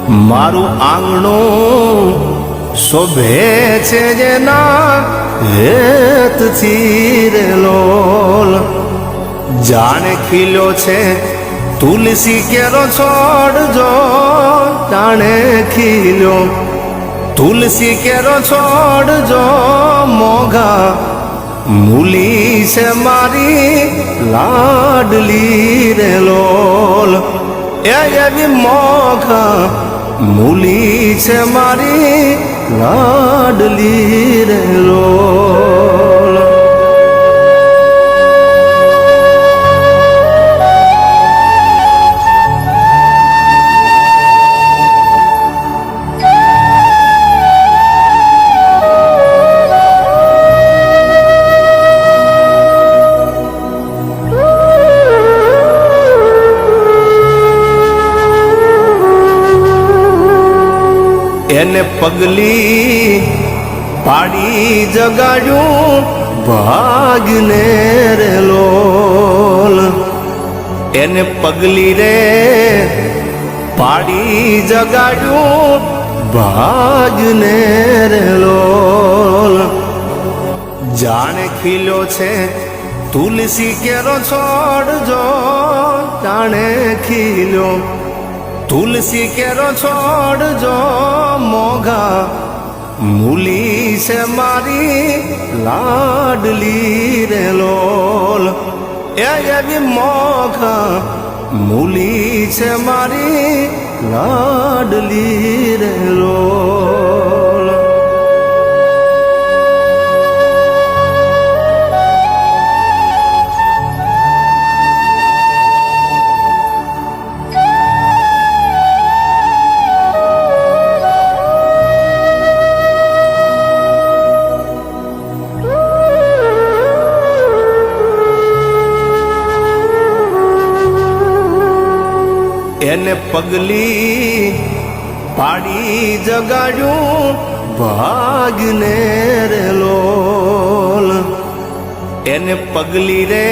મારું આંગણું શોભે છે જેના હેતથી રે લોલ જાણે ખીલ્યો છે તુલસી કેરો છોડ જો જાણે ખીલ્યો તુલસી કેરો છોડ જો મોઘા મૂલી છે મારી લાડલી રે લોલ એવી મોઘા મૂલી છે મારી લાડલી રે લોલ એને પગલી પાડી જગાડ્યું ભાગને રે લોલ એને પગલી રે પાડી જગાડ્યું ભાગને રે લોલ જાણે ખીલ્યો છે તુલસી કેરો છોડ જો જાણે ખીલ્યો તુલસી કેરો છોડ જો મોઘા મૂલી છે મારી લાડલી રે લોલ એવી મોઘા મૂલી છે મારી લાડલી રે લોલ એને પગલી પાડી જગાડ્યું ભાગને રે લોલ એને પગલી રે